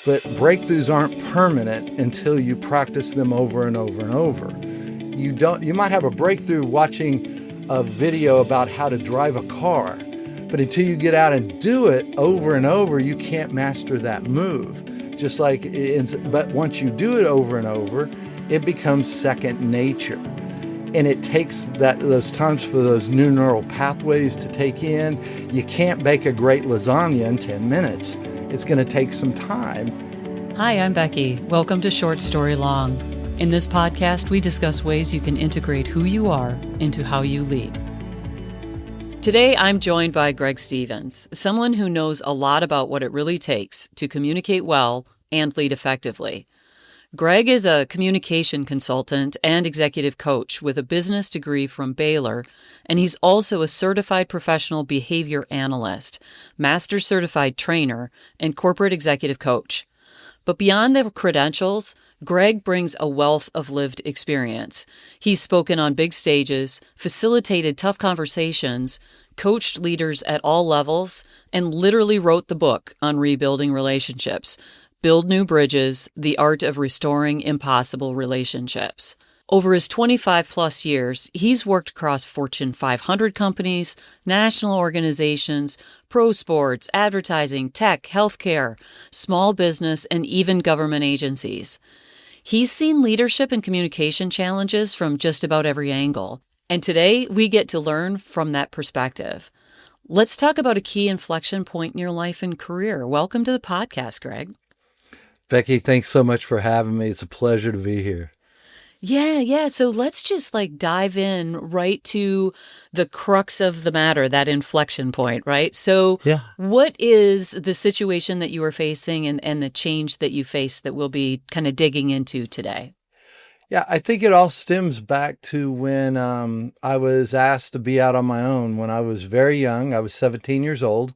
But breakthroughs aren't permanent until you practice them over and over and over. You might have a breakthrough watching a video about how to drive a car, but until you get out and do it over and over, you can't master that move. But once you do it over and over, it becomes second nature. And it takes those times for those new neural pathways to take in. You can't bake a great lasagna in 10 minutes. It's going to take some time. Hi, I'm Becky. Welcome to Short Story Long. In this podcast, we discuss ways you can integrate who you are into how you lead. Today, I'm joined by Greg Stevens, someone who knows a lot about what it really takes to communicate well and lead effectively. Greg is a communication consultant and executive coach with a business degree from Baylor, and he's also a certified professional behavior analyst, master certified trainer, and corporate executive coach. But beyond the credentials, Greg brings a wealth of lived experience. He's spoken on big stages, facilitated tough conversations, coached leaders at all levels, and literally wrote the book on rebuilding relationships. Build New Bridges, The Art of Restoring Impossible Relationships. Over his 25-plus years, he's worked across Fortune 500 companies, national organizations, pro sports, advertising, tech, healthcare, small business, and even government agencies. He's seen leadership and communication challenges from just about every angle. And today, we get to learn from that perspective. Let's talk about a key inflection point in your life and career. Welcome to the podcast, Greg. Becky, thanks so much for having me. It's a pleasure to be here. Yeah. So let's just dive in right to the crux of the matter, that inflection point, right? So What is the situation that you are facing and the change that you face that we'll be kind of digging into today? Yeah, I think it all stems back to when I was asked to be out on my own when I was very young. I was 17 years old.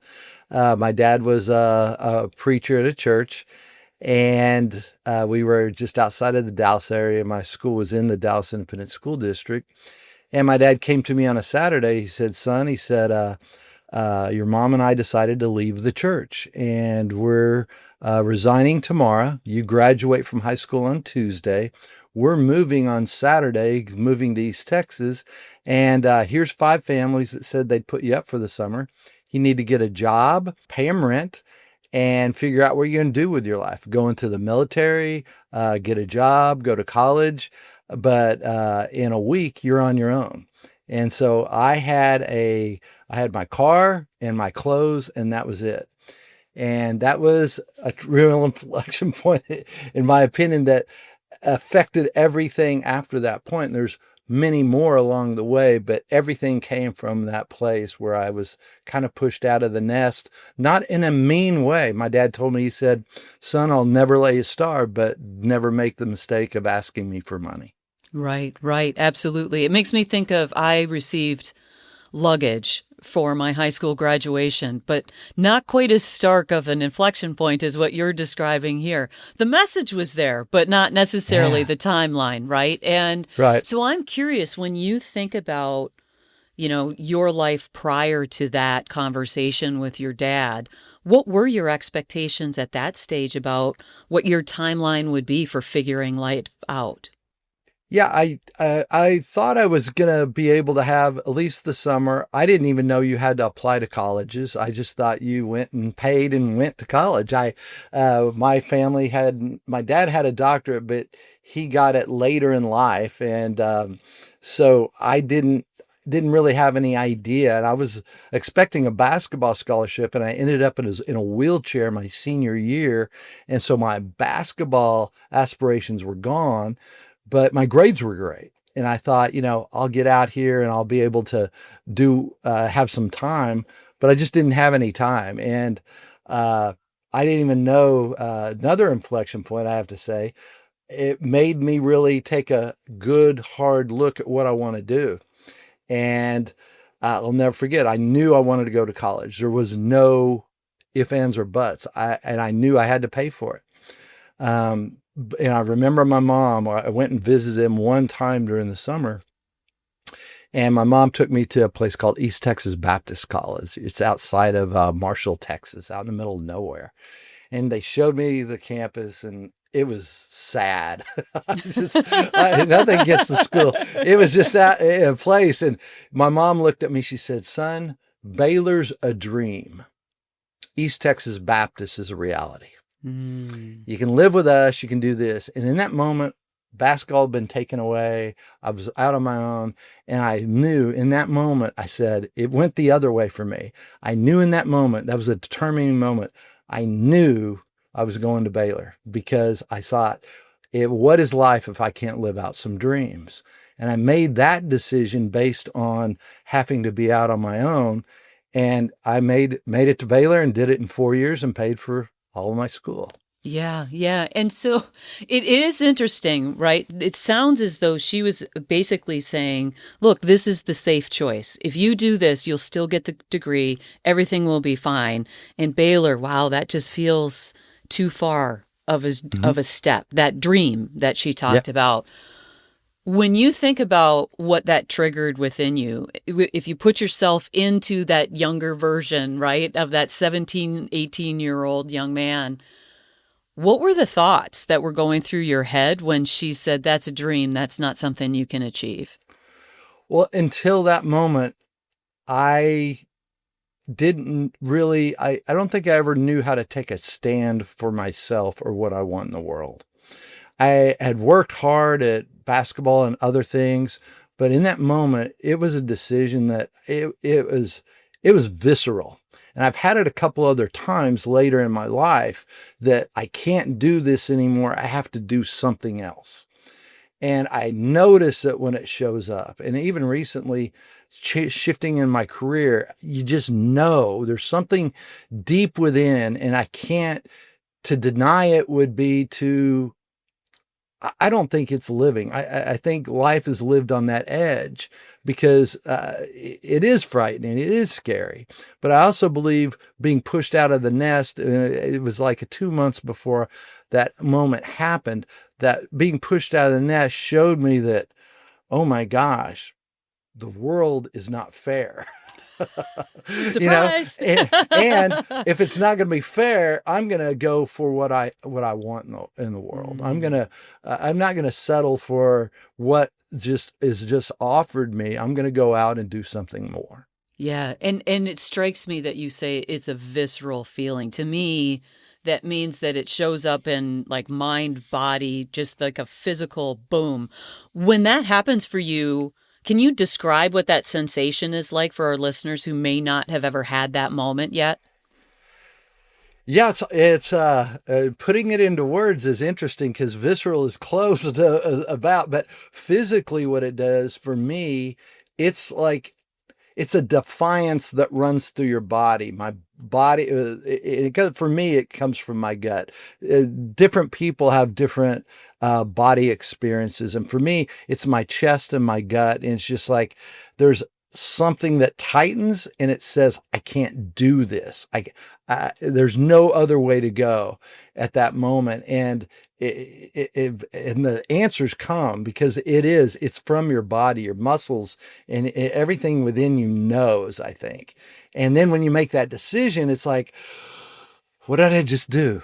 My dad was a preacher at a church. And we were just outside of the Dallas area. My school was in the Dallas Independent School District. And my dad came to me on a Saturday. He said, son, your mom and I decided to leave the church. And we're resigning tomorrow. You graduate from high school on Tuesday. We're moving on Saturday, moving to East Texas. And here's 5 families that said they'd put you up for the summer. You need to get a job, pay them rent, and figure out what you're going to do with your life. Go into the military, get a job, go to college. But in a week, you're on your own. And so I had my car and my clothes, and that was it. And that was a real inflection point, in my opinion, that affected everything after that point. And there's many more along the way, but everything came from that place where I was kind of pushed out of the nest, not in a mean way. My dad told me, he said, son, I'll never let you starve, but never make the mistake of asking me for money. Right. Absolutely. It makes me think of, I received luggage for my high school graduation, but not quite as stark of an inflection point as what you're describing here. The message was there, but not necessarily the timeline, right? And so I'm curious, when you think about, your life prior to that conversation with your dad, what were your expectations at that stage about what your timeline would be for figuring life out? Yeah, I thought I was going to be able to have at least the summer. I didn't even know you had to apply to colleges. I just thought you went and paid and went to college. My dad had a doctorate, but he got it later in life. And so I didn't really have any idea. And I was expecting a basketball scholarship, and I ended up in a wheelchair my senior year. And so my basketball aspirations were gone. But my grades were great. And I thought, I'll get out here and I'll be able to have some time, but I just didn't have any time. And I didn't even know another inflection point, I have to say. It made me really take a good, hard look at what I want to do. And I'll never forget, I knew I wanted to go to college. There was no ifs, ands, or buts. And I knew I had to pay for it. And I remember my mom, I went and visited him one time during the summer, and my mom took me to a place called East Texas Baptist College. It's outside of Marshall, Texas, out in the middle of nowhere. and they showed me the campus, and it was sad. Nothing gets the school. It was just that a place. And my mom looked at me. She said, "Son, Baylor's a dream. East Texas Baptist is a reality. You can live with us. You can do this." And in that moment, basketball had been taken away. I was out on my own. And I knew in that moment, I said, it went the other way for me. I knew in that moment, that was a determining moment. I knew I was going to Baylor because I thought, what is life if I can't live out some dreams? And I made that decision based on having to be out on my own. And I made it to Baylor and did it in 4 years and paid for all of my school. Yeah, yeah. And so it is interesting, right? It sounds as though she was basically saying, look, this is the safe choice. If you do this, you'll still get the degree. Everything will be fine. And Baylor, wow, that just feels too far of a step, that dream that she talked about. When you think about what that triggered within you, if you put yourself into that younger version, right, of that 17, 18-year-old young man, what were the thoughts that were going through your head when she said, that's a dream, that's not something you can achieve? Well, until that moment, I didn't really, I don't think I ever knew how to take a stand for myself or what I want in the world. I had worked hard at basketball and other things, but in that moment, it was a decision that it was visceral. And I've had it a couple other times later in my life that I can't do this anymore. I have to do something else. And I notice that when it shows up, and even recently shifting in my career, you just know there's something deep within, and I can't, to deny it would be to, I don't think it's living. I think life is lived on that edge because it is frightening. It is scary. But I also believe being pushed out of the nest, it was like 2 months before that moment happened, that being pushed out of the nest showed me that, oh my gosh, the world is not fair. Surprise! And if it's not going to be fair, I'm going to go for what I want in the world. I'm not going to settle for what is just offered me. I'm going to go out and do something more. Yeah. And it strikes me that you say it's a visceral feeling. To me, that means that it shows up in like mind, body, just like a physical boom. When that happens for you, can you describe what that sensation is like for our listeners who may not have ever had that moment yet? Yeah, it's putting it into words is interesting because visceral is close to about, but physically what it does for me, it's like, it's a defiance that runs through your body. My body, for me, it comes from my gut. Different people have different body experiences. And for me, it's my chest and my gut. And it's just like, there's something that tightens and it says, I can't do this. There's no other way to go at that moment. And and the answers come because it's from your body, your muscles, and everything within you knows, I think. And then when you make that decision, it's like, what did I just do?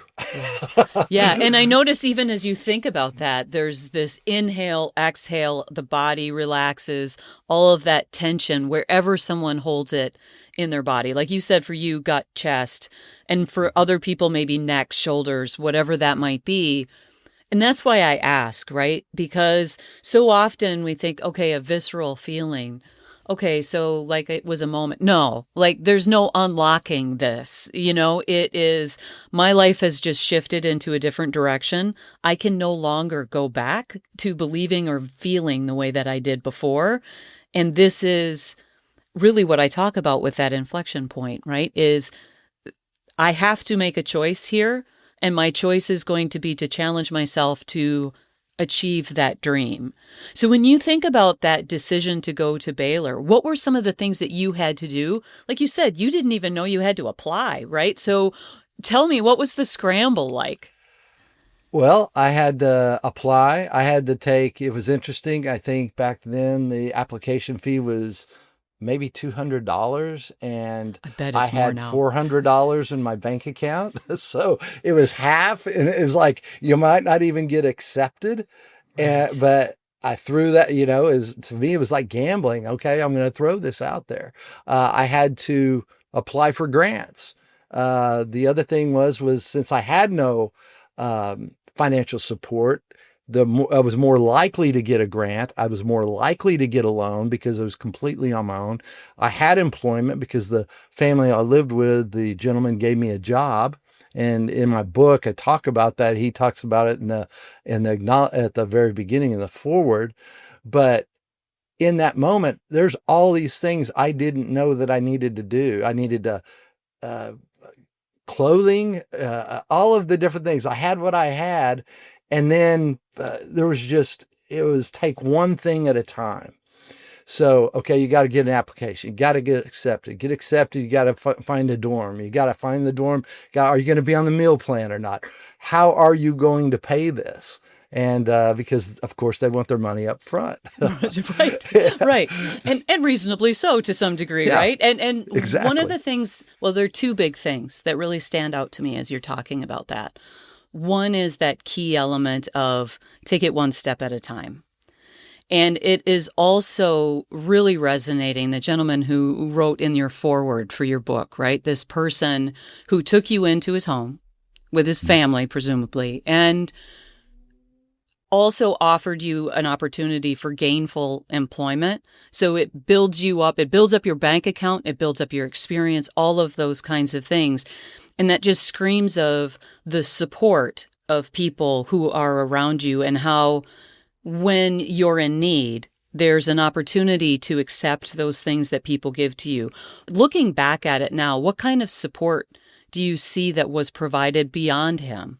Yeah. And I notice even as you think about that, there's this inhale, exhale, the body relaxes, all of that tension wherever someone holds it in their body. Like you said, for you, gut, chest, and for other people, maybe neck, shoulders, whatever that might be. And that's why I ask, right? Because so often we think, okay, a visceral feeling. Okay, so like it was a moment. No, like there's no unlocking this. It is, my life has just shifted into a different direction. I can no longer go back to believing or feeling the way that I did before. And this is really what I talk about with that inflection point, right? Is I have to make a choice here. And my choice is going to be to challenge myself to achieve that dream. So when you think about that decision to go to Baylor, what were some of the things that you had to do? Like you said, you didn't even know you had to apply, right? So tell me, what was the scramble like? Well, I had to apply. I had to take, it was interesting. I think back then the application fee was maybe $200, and I bet I it's more had now. $400 in my bank account. So it was half, and it was like, you might not even get accepted. Right. But I threw that, to me, it was like gambling. Okay, I'm going to throw this out there. I had to apply for grants. The other thing was since I had no financial support, I was more likely to get a grant. I was more likely to get a loan because I was completely on my own. I had employment because the family I lived with, the gentleman gave me a job. And in my book, I talk about that. He talks about it at the very beginning in the forward. But in that moment, there's all these things I didn't know that I needed to do. I needed to uh, clothing, all of the different things. I had what I had, and then it was take one thing at a time. So, okay, you got to get an application. You got to get accepted. Get accepted. You got to find a dorm. You got to find the dorm. Are you going to be on the meal plan or not? How are you going to pay this? And because, of course, they want their money up front. Right, right, and reasonably so to some degree, Yeah, right? And one of exactly. the things, well, there are two big things that really stand out to me as you're talking about that. One is that key element of take it one step at a time. And it is also really resonating. The gentleman who wrote in your foreword for your book, right? This person who took you into his home with his family, presumably, and also offered you an opportunity for gainful employment. So it builds you up. It builds up your bank account. It builds up your experience, all of those kinds of things. And that just screams of the support of people who are around you and how when you're in need, there's an opportunity to accept those things that people give to you. Looking back at it now, what kind of support do you see that was provided beyond him?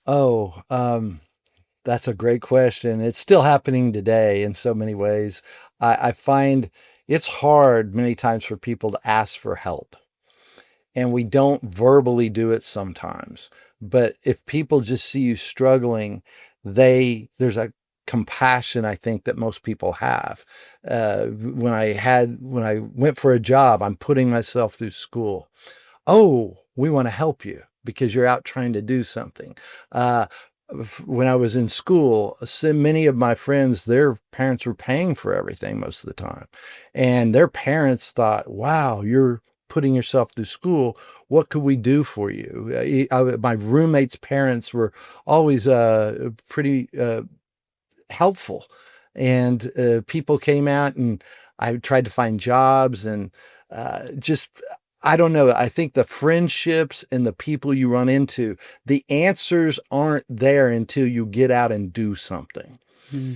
Oh, that's a great question. It's still happening today in so many ways. I find it's hard many times for people to ask for help, and we don't verbally do it sometimes. But if people just see you struggling, there's a compassion I think that most people have. When I went for a job, I'm putting myself through school. Oh, we want to help you because you're out trying to do something. Uh, when I was in school, so many of my friends, their parents were paying for everything most of the time. And their parents thought, wow, you're putting yourself through school. What could we do for you? My roommates' parents were always pretty helpful. And people came out, and I tried to find jobs, and just I don't know. I think the friendships and the people you run into, the answers aren't there until you get out and do something. Hmm.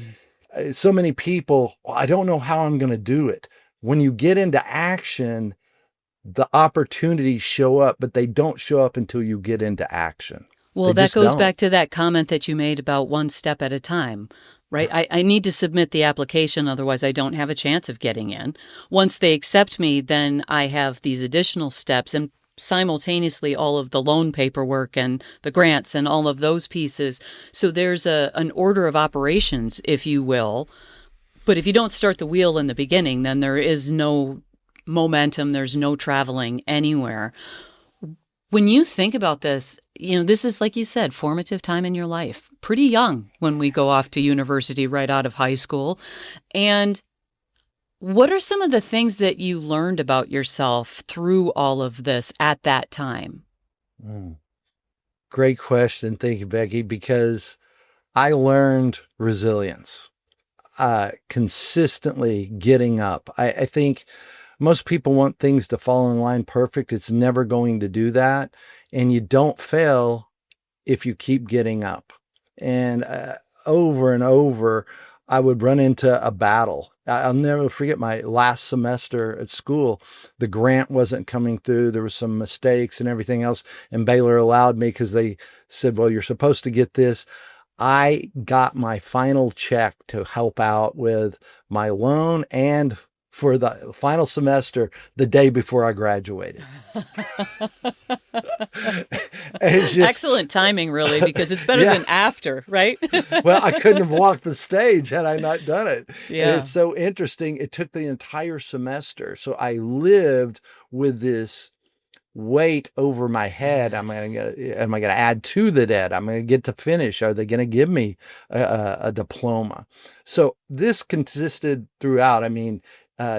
So many people, "Well, I don't know how I'm going to do it." When you get into action, the opportunities show up, but they don't show up until you get into action. Well, They that just goes don't. back to that comment that you made about one step at a time, right? I need to submit the application, otherwise I don't have a chance of getting in. Once they accept me, then I have these additional steps and simultaneously all of the loan paperwork and the grants and all of those pieces. So there's an order of operations, if you will. But if you don't start the wheel in the beginning, then there is no momentum, there's no traveling anywhere. When you think about this, this is, like you said, formative time in your life. Pretty young when we go off to university right out of high school. And what are some of the things that you learned about yourself through all of this at that time? Mm. Great question. Thank you, Becky, because I learned resilience, consistently getting up. I think most people want things to fall in line perfect. It's never going to do that. And you don't fail if you keep getting up. And over and over, I would run into a battle. I'll never forget my last semester at school. The grant wasn't coming through. There were some mistakes and everything else. And Baylor allowed me because they said, well, you're supposed to get this. I got my final check to help out with my loan and for the final semester the day before I graduated. It's just, Excellent timing, really, because it's better yeah. than after, right? Well, I couldn't have walked the stage had I not done it. And Yeah. it's so interesting. It took the entire semester. So I lived with this weight over my head. Yes. Am I going to add to the debt? I'm going to get to finish. Are they going to give me a diploma? So this consisted throughout. I mean,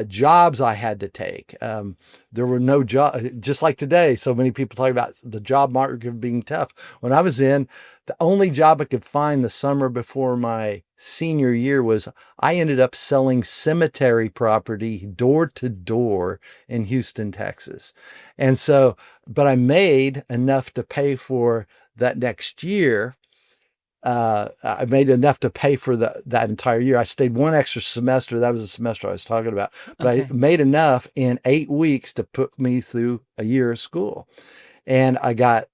jobs I had to take. There were no job, just like today. So many people talk about the job market being tough. When I was in, the only job I could find the summer before my senior year was I ended up selling cemetery property door to door in Houston, Texas. And so, but I made enough to pay for that next year. I made enough to pay for that entire year. I stayed one extra semester. That was the semester I was talking about, but I Okay. made enough in 8 weeks to put me through a year of school. And I got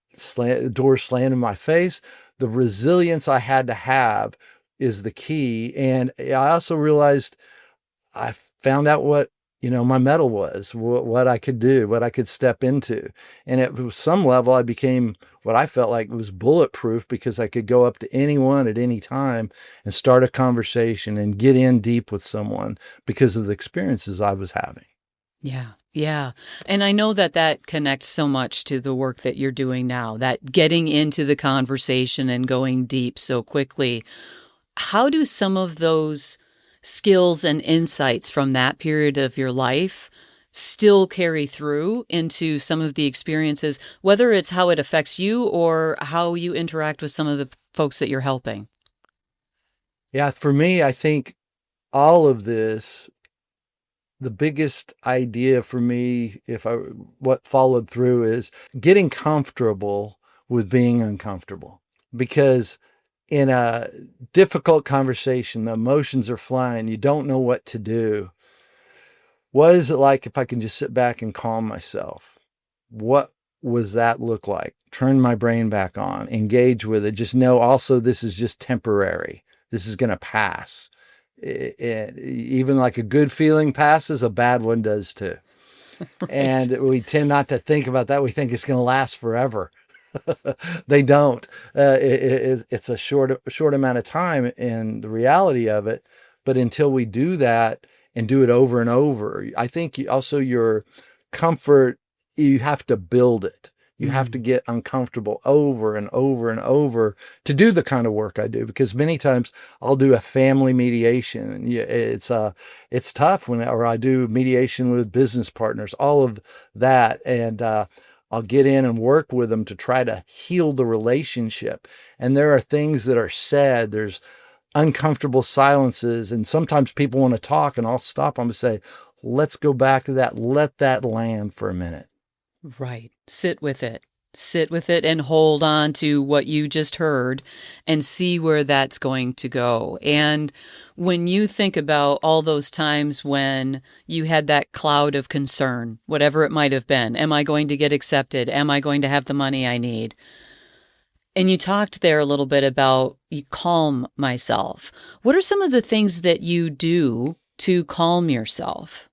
doors slammed in my face. The resilience I had to have is the key. And I also realized I found out what, my metal was, what I could do, what I could step into. And at some level, I became what I felt like was bulletproof because I could go up to anyone at any time and start a conversation and get in deep with someone because of the experiences I was having. Yeah. Yeah. And I know that that connects so much to the work that you're doing now, that getting into the conversation and going deep so quickly. How do some of those skills and insights from that period of your life still carry through into some of the experiences, whether it's how it affects you or how you interact with some of the folks that you're helping? Yeah, for me, I think all of this, the biggest idea for me, what followed through is getting comfortable with being uncomfortable. Because in a difficult conversation, the emotions are flying, you don't know what to do. What is it like if I can just sit back and calm myself? What was that look like? Turn my brain back on, engage with it. Just know also this is just temporary. This is going to pass. Even like a good feeling passes, a bad one does too. Right. And we tend not to think about that. We think it's going to last forever. They don't. It's a short amount of time in the reality of it. But until we do that and do it over and over, I think also your comfort, you have to build it. You have to Mm. get uncomfortable over and over and over to do the kind of work I do. Because many times I'll do a family mediation, and it's tough or I do mediation with business partners, all of that, and I'll get in and work with them to try to heal the relationship. And there are things that are said, there's uncomfortable silences, and sometimes people want to talk, and I'll stop them and say, let's go back to that. Let that land for a minute. Right. Sit with it. Sit with it and hold on to what you just heard and see where that's going to go. And when you think about all those times when you had that cloud of concern, whatever it might have been, am I going to get accepted? Am I going to have the money I need? And you talked there a little bit about you calm myself. What are some of the things that you do to calm yourself?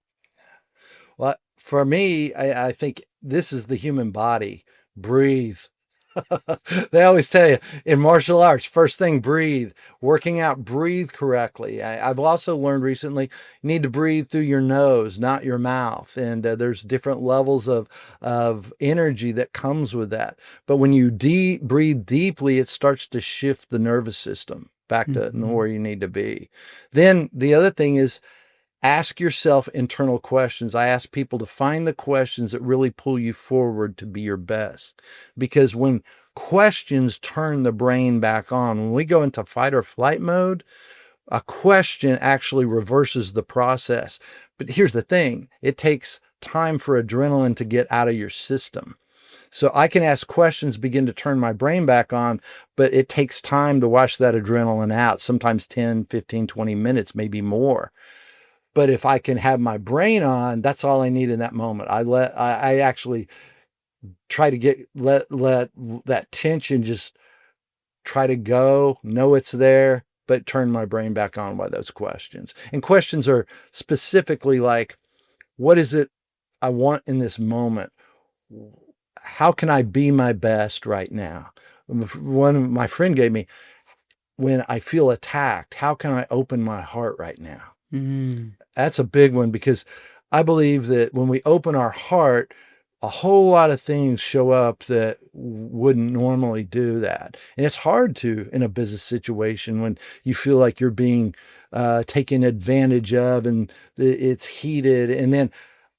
Well, for me, I think this is the human body. Breathe. They always tell you in martial arts, first thing, breathe. Working out, breathe correctly. I've also learned recently, you need to breathe through your nose, not your mouth. And there's different levels of energy that comes with that. But when you breathe deeply, it starts to shift the nervous system back to Mhm. where you need to be. Then the other thing is, ask yourself internal questions. I ask people to find the questions that really pull you forward to be your best. Because when questions turn the brain back on, when we go into fight or flight mode, a question actually reverses the process. But here's the thing, it takes time for adrenaline to get out of your system. So I can ask questions, begin to turn my brain back on, but it takes time to wash that adrenaline out, sometimes 10, 15, 20 minutes, maybe more. But if I can have my brain on, that's all I need in that moment. I actually try to let that tension just try to go, know it's there, but turn my brain back on by those questions. And questions are specifically like, what is it I want in this moment? How can I be my best right now? One my friend gave me, when I feel attacked, how can I open my heart right now? Mm. That's a big one, because I believe that when we open our heart, a whole lot of things show up that wouldn't normally do that. And it's hard to, in a business situation, when you feel like you're being taken advantage of and it's heated. And then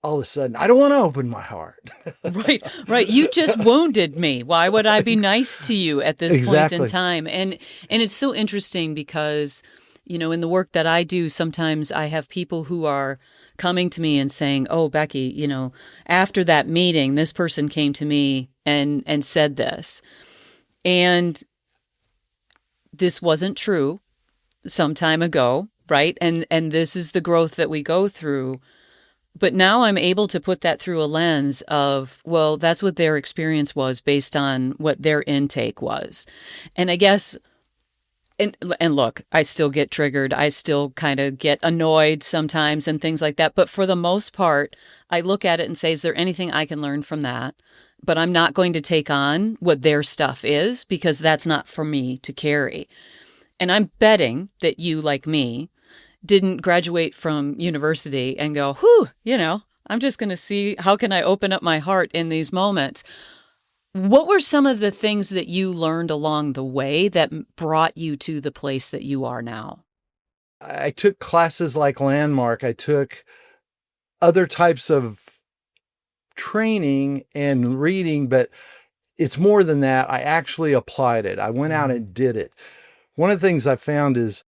all of a sudden, I don't want to open my heart. Right, right. You just wounded me. Why would I be nice to you at this point in Exactly. time? And it's so interesting because, in the work that I do, sometimes I have people who are coming to me and saying, "Oh, Becky, after that meeting, this person came to me and said this." And this wasn't true some time ago, right? And this is the growth that we go through. But now I'm able to put that through a lens of, well, that's what their experience was based on what their intake was. And I guess, and look, I still get triggered. I still kind of get annoyed sometimes and things like that. But for the most part, I look at it and say, is there anything I can learn from that? But I'm not going to take on what their stuff is, because that's not for me to carry. And I'm betting that you, like me, didn't graduate from university and go, whew, I'm just going to see how can I open up my heart in these moments. What were some of the things that you learned along the way that brought you to the place that you are now? I took classes like Landmark. I took other types of training and reading, but it's more than that. I actually applied it. I went out and did it. One of the things I found is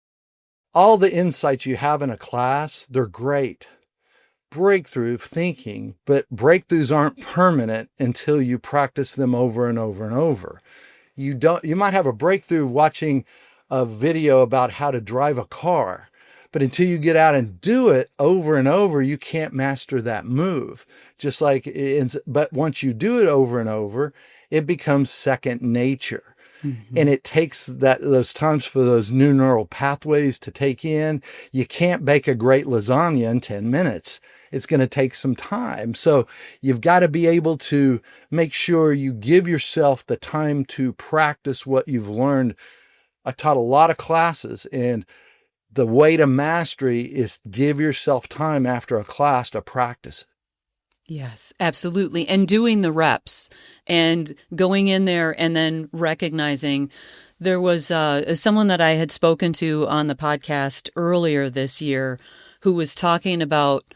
all the insights you have in a class, they're great. Breakthrough thinking, but breakthroughs aren't permanent until you practice them over and over and over. You might have a breakthrough watching a video about how to drive a car, but until you get out and do it over and over, you can't master that move. But once you do it over and over, it becomes second nature. Mm-hmm. And it takes those times for those new neural pathways to take in. You can't bake a great lasagna in 10 minutes. It's going to take some time. So you've got to be able to make sure you give yourself the time to practice what you've learned. I taught a lot of classes, and the way to mastery is give yourself time after a class to practice. Yes, absolutely. And doing the reps and going in there and then recognizing. There was someone that I had spoken to on the podcast earlier this year who was talking about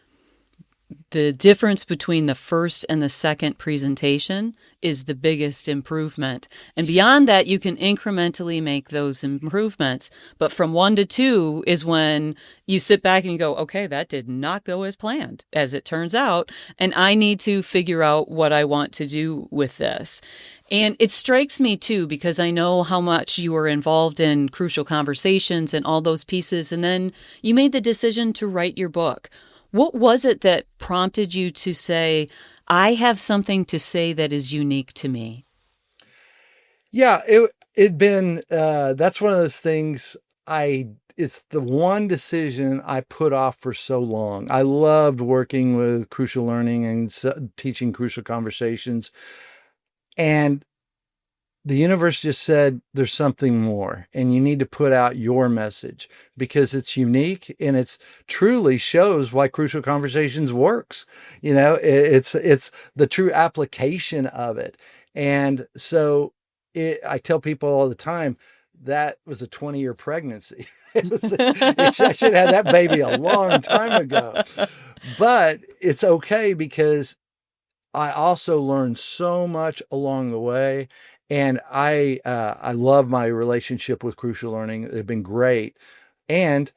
the difference between the first and the second presentation is the biggest improvement. And beyond that, you can incrementally make those improvements. But from 1 to 2 is when you sit back and you go, okay, that did not go as planned, as it turns out. And I need to figure out what I want to do with this. And it strikes me, too, because I know how much you were involved in crucial conversations and all those pieces. And then you made the decision to write your book. What was it that prompted you to say, I have something to say that is unique to me? Yeah, that's one of those things it's the one decision I put off for so long. I loved working with crucial learning and teaching crucial conversations. And the universe just said, there's something more, and you need to put out your message because it's unique and it's truly shows why crucial conversations works. It's the true application of it. And so I tell people all the time, that was a 20-year pregnancy. I should have had that baby a long time ago, but it's okay because I also learned so much along the way. And I love my relationship with crucial learning. They've been great. And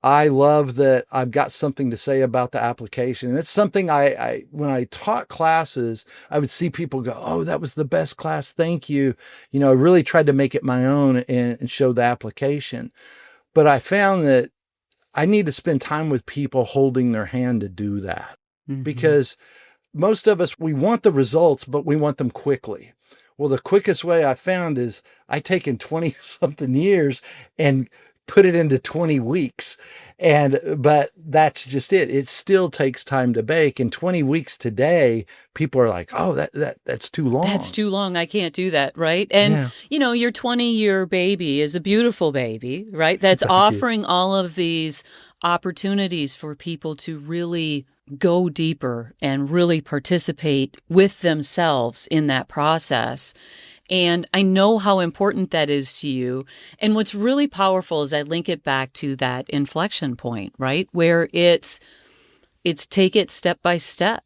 I love that I've got something to say about the application. And it's something when I taught classes, I would see people go, oh, that was the best class. Thank you. I really tried to make it my own and show the application. But I found that I need to spend time with people holding their hand to do that. Mm-hmm. Because most of us, we want the results, but we want them quickly. Well, the quickest way I found is I taken 20 something years and put it into 20 weeks. But that's just it. It still takes time to bake. In 20 weeks today, people are like, oh, that's too That's long. too long. I can't do that, right? And, Yeah. your 20-year baby is a beautiful baby, right? That's Thank you. offering all of these opportunities for people to really go deeper and really participate with themselves in that process. And I know how important that is to you. And what's really powerful is I link it back to that inflection point, right? Where it's take it step by step.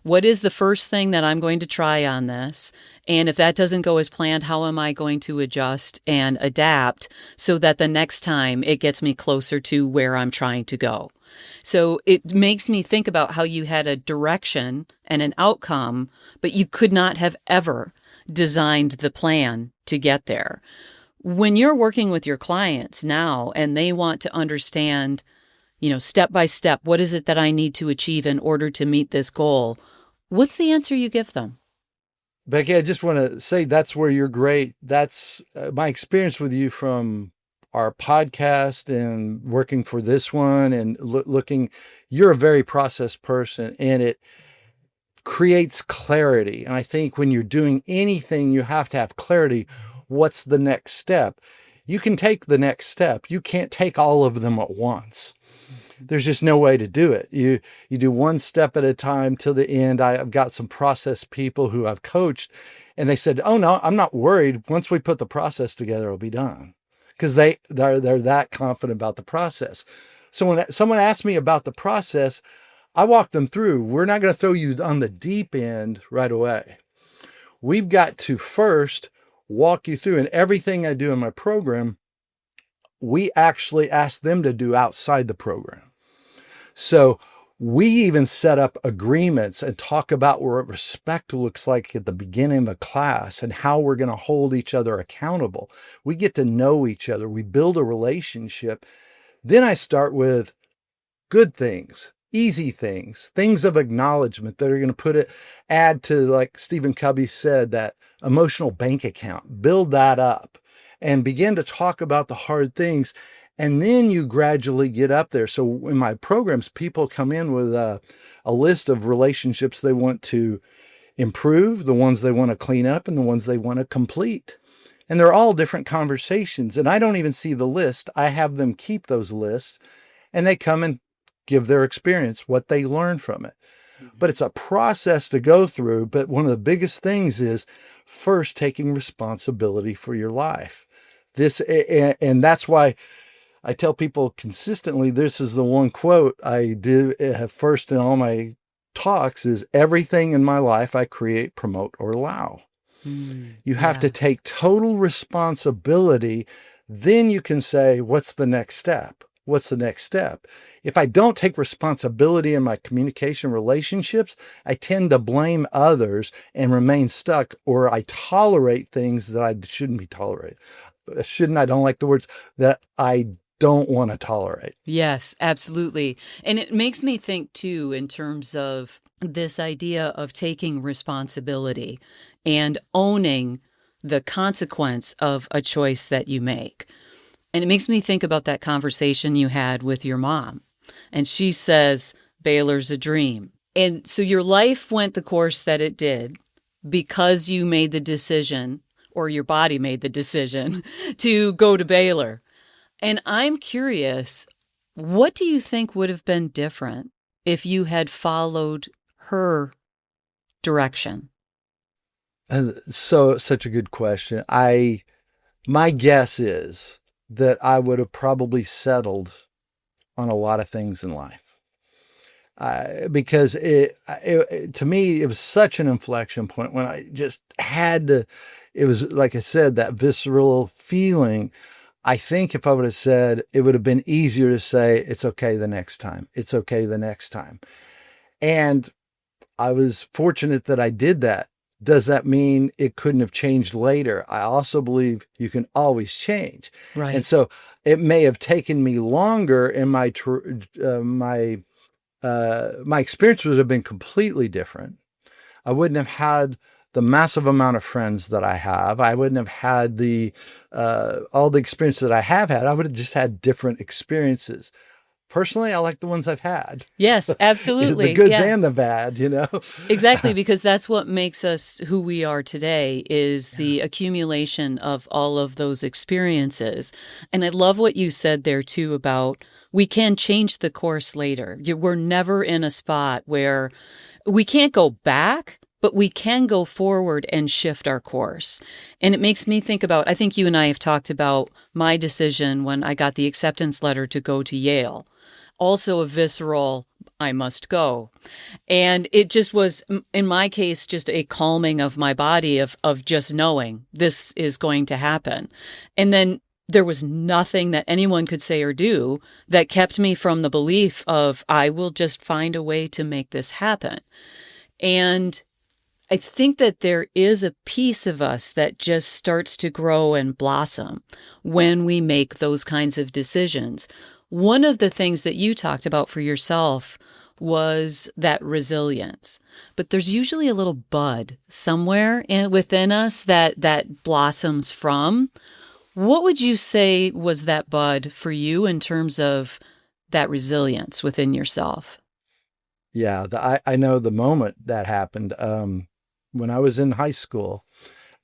What is the first thing that I'm going to try on this? And if that doesn't go as planned, how am I going to adjust and adapt so that the next time it gets me closer to where I'm trying to go? So it makes me think about how you had a direction and an outcome, but you could not have ever designed the plan to get there. When you're working with your clients now and they want to understand, step by step, what is it that I need to achieve in order to meet this goal? What's the answer you give them? Becky, I just want to say that's where you're great. That's my experience with you from our podcast and working for this one and looking. You're a very processed person, and it creates clarity. And I think when you're doing anything, you have to have clarity. What's the next step? You can take the next step. You can't take all of them at once. There's just no way to do it. You do one step at a time till the end. I've got some process people who I've coached, and they said, "Oh no, I'm not worried. Once we put the process together, it'll be done," because they're that confident about the process. So when someone asks me about the process, I walk them through. We're not going to throw you on the deep end right away. We've got to first walk you through, and everything I do in my program, we actually ask them to do outside the program. So we even set up agreements and talk about what respect looks like at the beginning of a class and how we're going to hold each other accountable. We get to know each other. We build a relationship. Then I start with good things, easy things, things of acknowledgement that are going to add to, like Stephen Covey said, that emotional bank account. Build that up and begin to talk about the hard things. And then you gradually get up there. So in my programs, people come in with a list of relationships they want to improve, the ones they want to clean up, and the ones they want to complete. And they're all different conversations. And I don't even see the list. I have them keep those lists, and they come and give their experience, what they learn from it. But it's a process to go through. But one of the biggest things is first taking responsibility for your life. And that's why I tell people consistently, this is the one quote I do first in all my talks is everything in my life I create, promote, or allow. You have to take total responsibility. Then you can say, what's the next step? What's the next step? If I don't take responsibility in my communication relationships, I tend to blame others and remain stuck, or I tolerate things that I shouldn't be tolerated. I don't like the words that I don't want to tolerate. Yes, absolutely. And it makes me think too, in terms of this idea of taking responsibility and owning the consequence of a choice that you make. And it makes me think about that conversation you had with your mom. And she says, Baylor's a dream. And so your life went the course that it did because you made the decision, or your body made the decision, to go to Baylor. And I'm curious, what do you think would have been different if you had followed her direction? So such a good question. My guess is that I would have probably settled on a lot of things in life. Because to me, it was such an inflection point when I just had to, it was, like I said, that visceral feeling. I think if I would have said, it would have been easier to say, it's okay the next time. It's okay the next time. And I was fortunate that I did that. Does that mean it couldn't have changed later? I also believe you can always change. Right. And so it may have taken me longer, and my experience would have been completely different. I wouldn't have had the massive amount of friends that I have. I wouldn't have had all the experience that I have had. I would have just had different experiences. Personally, I like the ones I've had. Yes, The absolutely. goods Yeah. and the bad, Exactly, because that's what makes us who we are today is the accumulation of all of those experiences. And I love what you said there too about we can change the course later. We're never in a spot where we can't go back, but we can go forward and shift our course. And it makes me think about, I think you and I have talked about my decision when I got the acceptance letter to go to Yale. Also a visceral, I must go. And it just was, in my case, just a calming of my body of just knowing this is going to happen. And then there was nothing that anyone could say or do that kept me from the belief of I will just find a way to make this happen. And I think that there is a piece of us that just starts to grow and blossom when we make those kinds of decisions. One of the things that you talked about for yourself was that resilience. But there's usually a little bud somewhere within us that blossoms from. What would you say was that bud for you in terms of that resilience within yourself? Yeah, I know the moment that happened. When I was in high school,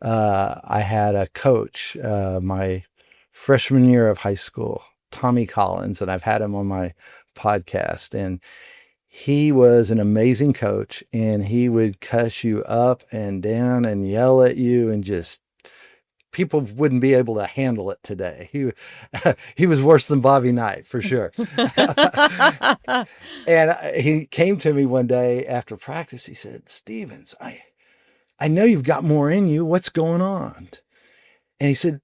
I had a coach, my freshman year of high school, Tommy Collins, and I've had him on my podcast. And he was an amazing coach, and he would cuss you up and down and yell at you, and just people wouldn't be able to handle it today. He was worse than Bobby Knight for sure. And he came to me one day after practice. He said, "Stevens, I know you've got more in you. What's going on?" And he said,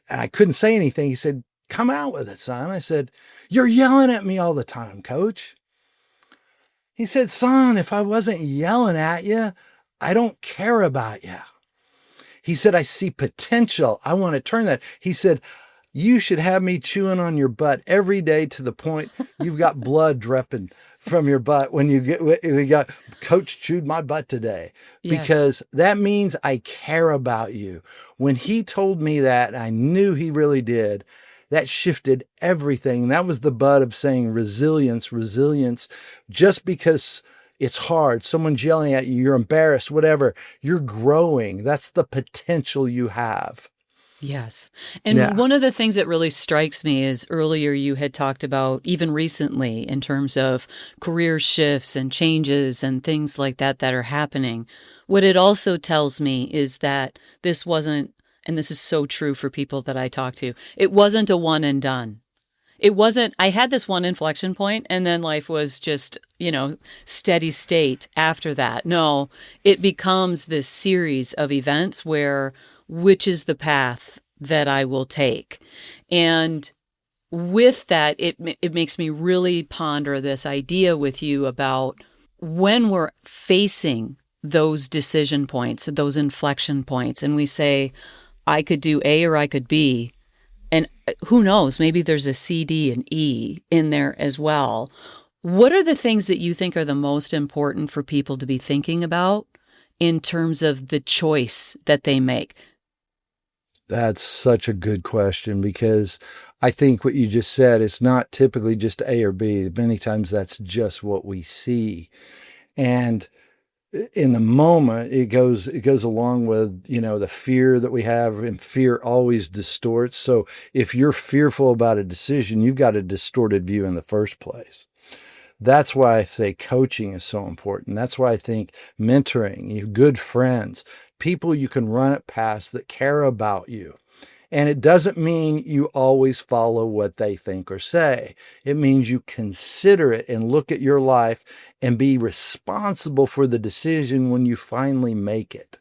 I couldn't say anything. He said, "Come out with it, son." I said, "You're yelling at me all the time, coach." He said, "Son, if I wasn't yelling at you, I don't care about you." He said, "I see potential. I want to turn that." He said, "You should have me chewing on your butt every day to the point you've got blood dripping from your butt when we got coach chewed my butt today," Yes. because that means I care about you. When he told me that, I knew he really did. That shifted everything. That was the bud of saying resilience, resilience. Just because it's hard, someone's yelling at you, you're embarrassed, whatever, you're growing. That's the potential you have. Yes. And Yeah. one of the things that really strikes me is earlier you had talked about, even recently, in terms of career shifts and changes and things like that that are happening. What it also tells me is that this wasn't, and this is so true for people that I talk to, it wasn't a one and done. It wasn't, I had this one inflection point and then life was just, steady state after that. No, it becomes this series of events where which is the path that I will take. And with that, it makes me really ponder this idea with you about when we're facing those decision points, those inflection points, and we say, I could do A or I could B. And who knows, maybe there's a C, D, and E in there as well. What are the things that you think are the most important for people to be thinking about in terms of the choice that they make? That's such a good question, because I think what you just said is not typically just A or B. Many times that's just what we see. And in the moment, it goes along with, the fear that we have, and fear always distorts. So if you're fearful about a decision, you've got a distorted view in the first place. That's why I say coaching is so important. That's why I think mentoring, you good friends, people you can run it past that care about you. And it doesn't mean you always follow what they think or say. It means you consider it and look at your life and be responsible for the decision when you finally make it.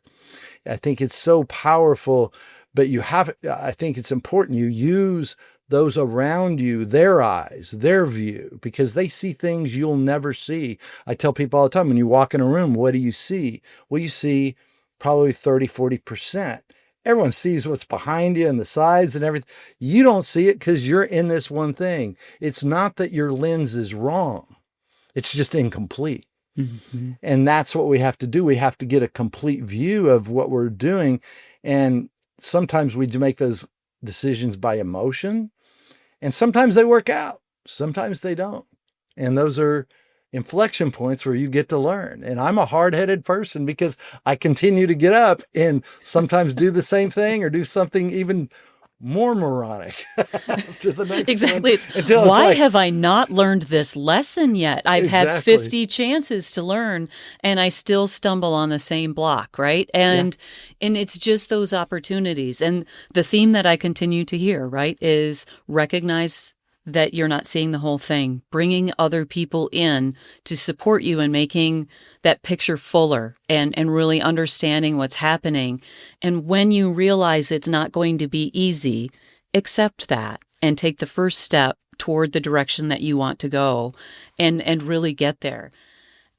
I think it's so powerful, but I think it's important you use those around you, their eyes, their view, because they see things you'll never see. I tell people all the time, when you walk in a room, what do you see? Well, you see probably 30, 40%. Everyone sees what's behind you and the sides and everything. You don't see it because you're in this one thing. It's not that your lens is wrong. It's just incomplete. Mhm. And that's what we have to do. We have to get a complete view of what we're doing. And sometimes we make those decisions by emotion, and sometimes they work out, sometimes they don't. And those are inflection points where you get to learn. And I'm a hard-headed person because I continue to get up and sometimes do the same thing or do something even more moronic to the next Exactly. one It's until it's why like, have I not learned this lesson yet? I've had exactly. 50 chances to learn and I still stumble on the same block, right? Yeah. And it's just those opportunities. And the theme that I continue to hear, right, is recognize that you're not seeing the whole thing, bringing other people in to support you and making that picture fuller and really understanding what's happening. And when you realize it's not going to be easy, accept that and take the first step toward the direction that you want to go and really get there.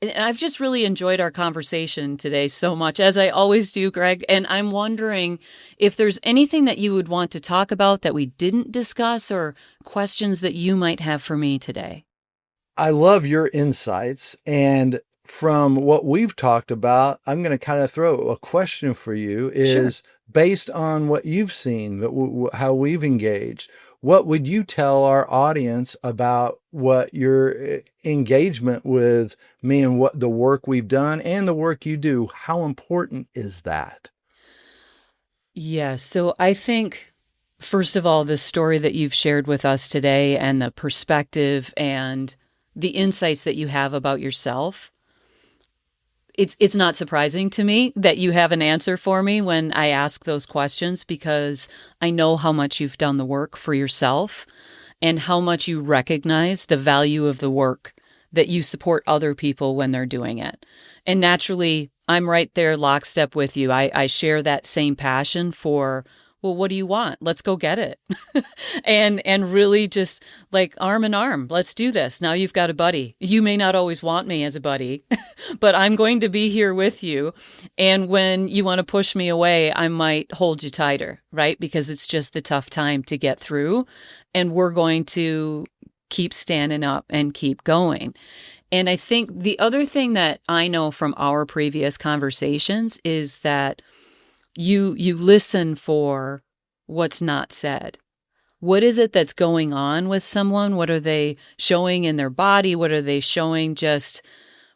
And I've just really enjoyed our conversation today so much, as I always do, Greg. And I'm wondering if there's anything that you would want to talk about that we didn't discuss or questions that you might have for me today. I love your insights. And from what we've talked about, I'm going to kind of throw a question for you is based on what you've seen, how we've engaged, what would you tell our audience about what your engagement with me and what the work we've done and the work you do? How important is that? Yeah, so I think, first of all, the story that you've shared with us today and the perspective and the insights that you have about yourself, it's not surprising to me that you have an answer for me when I ask those questions, because I know how much you've done the work for yourself and how much you recognize the value of the work that you support other people when they're doing it. And naturally, I'm right there lockstep with you. I share that same passion for, well, what do you want? Let's go get it. and really just like arm in arm, let's do this. Now you've got a buddy. You may not always want me as a buddy, but I'm going to be here with you. And when you want to push me away, I might hold you tighter, right? Because it's just the tough time to get through. And we're going to keep standing up and keep going. And I think the other thing that I know from our previous conversations is that you listen for what's not said. What is it that's going on with someone? What are they showing in their body? What are they showing just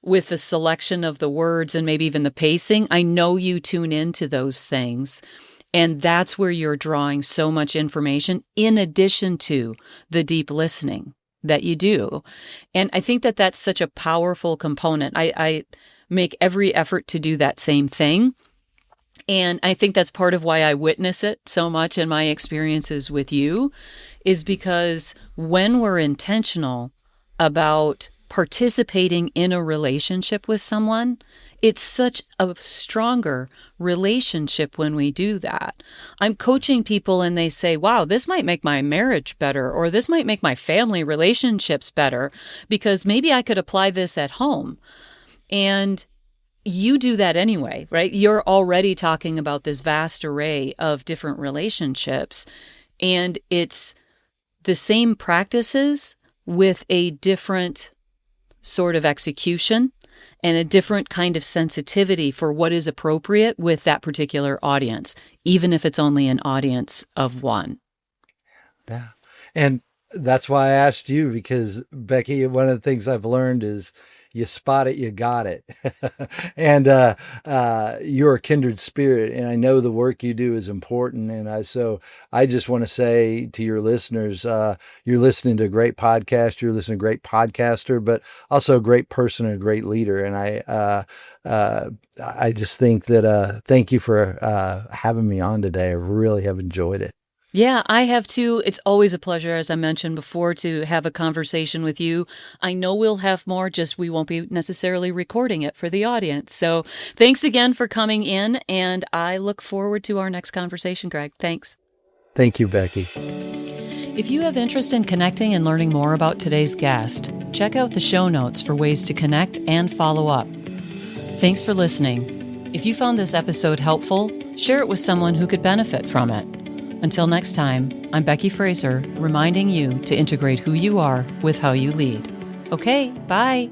with the selection of the words and maybe even the pacing? I know you tune into those things. And that's where you're drawing so much information in addition to the deep listening that you do. And I think that that's such a powerful component. I make every effort to do that same thing. And I think that's part of why I witness it so much in my experiences with you, is because when we're intentional about participating in a relationship with someone, it's such a stronger relationship when we do that. I'm coaching people and they say, wow, this might make my marriage better, or this might make my family relationships better because maybe I could apply this at home. And you do that anyway, right? You're already talking about this vast array of different relationships, and it's the same practices with a different sort of execution and a different kind of sensitivity for what is appropriate with that particular audience, even if it's only an audience of one. Yeah. And that's why I asked you, because Becky, one of the things I've learned is you spot it, you got it. And you're a kindred spirit. And I know the work you do is important. And so I just want to say to your listeners, you're listening to a great podcast, you're listening to a great podcaster, but also a great person and a great leader. And I just think that thank you for having me on today. I really have enjoyed it. Yeah, I have too. It's always a pleasure, as I mentioned before, to have a conversation with you. I know we'll have more, just we won't be necessarily recording it for the audience. So thanks again for coming in, and I look forward to our next conversation, Greg. Thanks. Thank you, Becky. If you have interest in connecting and learning more about today's guest, check out the show notes for ways to connect and follow up. Thanks for listening. If you found this episode helpful, share it with someone who could benefit from it. Until next time, I'm Becky Fraser, reminding you to integrate who you are with how you lead. Okay, bye.